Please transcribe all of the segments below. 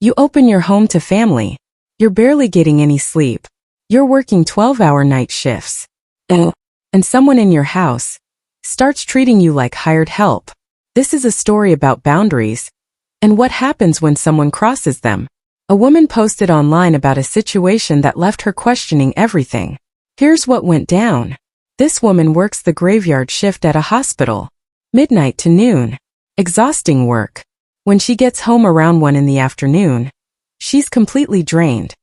You open your home to family. You're barely getting any sleep. You're working 12-hour night shifts. And someone in your house starts treating you like hired help. This is a story about boundaries and what happens when someone crosses them. A woman posted online about a situation that left her questioning everything. Here's what went down. This woman works the graveyard shift at a hospital, midnight to noon. Exhausting work. When she gets home around 1 in the afternoon, she's completely drained.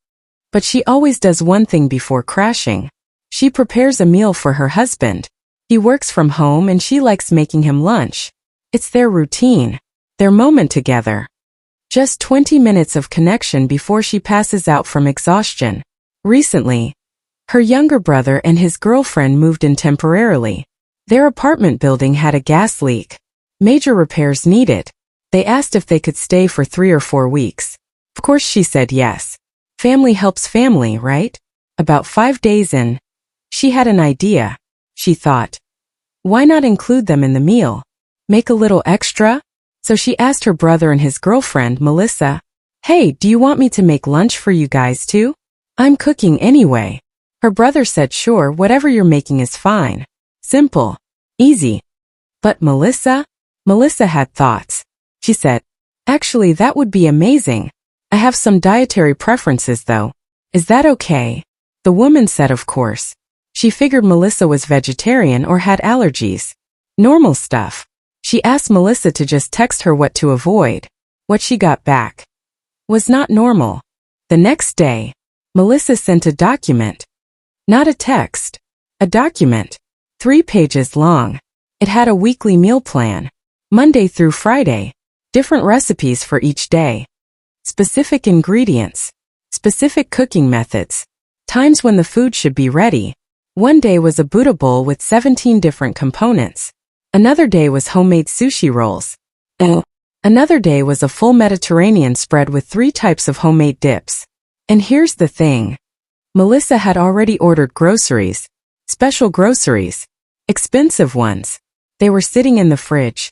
But she always does one thing before crashing. She prepares a meal for her husband. He works from home and she likes making him lunch. It's their routine, their moment together. Just 20 minutes of connection before she passes out from exhaustion. Recently, her younger brother and his girlfriend moved in temporarily. Their apartment building had a gas leak. Major repairs needed. They asked if they could stay for 3 or 4 weeks. Of course she said yes. Family helps family, right? About 5 days in, she had an idea. She thought, why not include them in the meal? Make a little extra? So she asked her brother and his girlfriend, Melissa, hey, do you want me to make lunch for you guys too? I'm cooking anyway. Her brother said sure, whatever you're making is fine. Simple. Easy. But Melissa had thoughts. She said, actually that would be amazing. I have some dietary preferences though. Is that okay? The woman said of course. She figured Melissa was vegetarian or had allergies. Normal stuff. She asked Melissa to just text her what to avoid. What she got back was not normal. The next day, Melissa sent a document. Not a text. A document. 3 pages long. It had a weekly meal plan. Monday through Friday. Different recipes for each day. Specific ingredients. Specific cooking methods. Times when the food should be ready. One day was a Buddha bowl with 17 different components. Another day was homemade sushi rolls. Another day was a full Mediterranean spread with 3 types of homemade dips. And here's the thing. Melissa had already ordered groceries. Special groceries. Expensive ones. They were sitting in the fridge.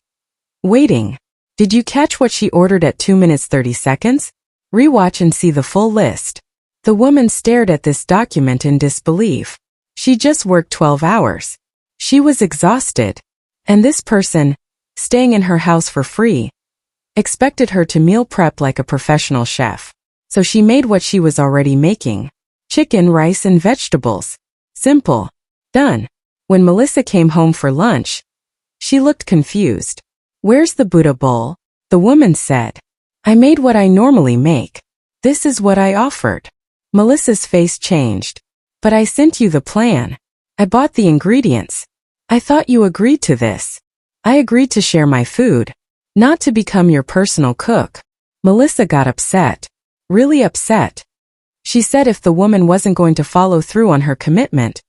Waiting. Did you catch what she ordered at 2 minutes 30 seconds? Rewatch and see the full list. The woman stared at this document in disbelief. She just worked 12 hours. She was exhausted. And this person, staying in her house for free, expected her to meal prep like a professional chef. So she made what she was already making. Chicken, rice, and vegetables. Simple. Done. When Melissa came home for lunch, she looked confused. Where's the Buddha bowl? The woman said, I made what I normally make. This is what I offered. Melissa's face changed. But I sent you the plan. I bought the ingredients. I thought you agreed to this. I agreed to share my food, not to become your personal cook. Melissa got upset. Really upset. She said if the woman wasn't going to follow through on her commitment,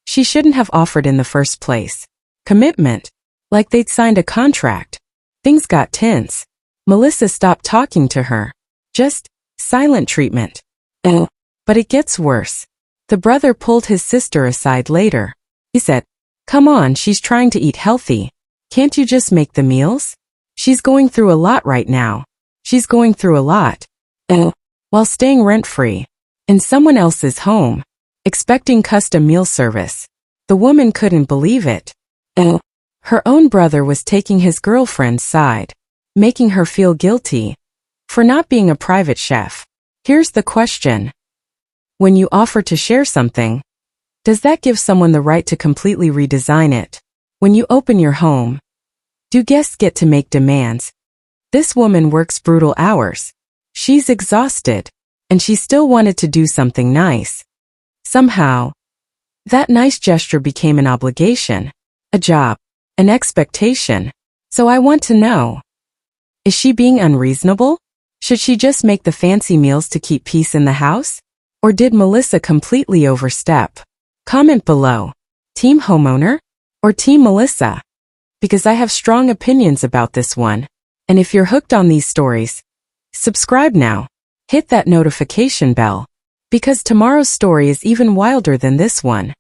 she shouldn't have offered in the first place. Commitment. Like they'd signed a contract. Things got tense. Melissa stopped talking to her. Just silent treatment. But it gets worse. The brother pulled his sister aside later. He said, come on, she's trying to eat healthy. Can't you just make the meals? She's going through a lot right now. She's going through a lot. While staying rent-free. In someone else's home. Expecting custom meal service. The woman couldn't believe it. Her own brother was taking his girlfriend's side. Making her feel guilty. For not being a private chef. Here's the question. When you offer to share something, does that give someone the right to completely redesign it? When you open your home, do guests get to make demands? This woman works brutal hours. She's exhausted, and she still wanted to do something nice. Somehow, that nice gesture became an obligation, a job, an expectation. So I want to know, is she being unreasonable? Should she just make the fancy meals to keep peace in the house? Or did Melissa completely overstep? Comment below. Team homeowner or Team Melissa? Because I have strong opinions about this one. And if you're hooked on these stories, subscribe now. Hit that notification bell. Because tomorrow's story is even wilder than this one.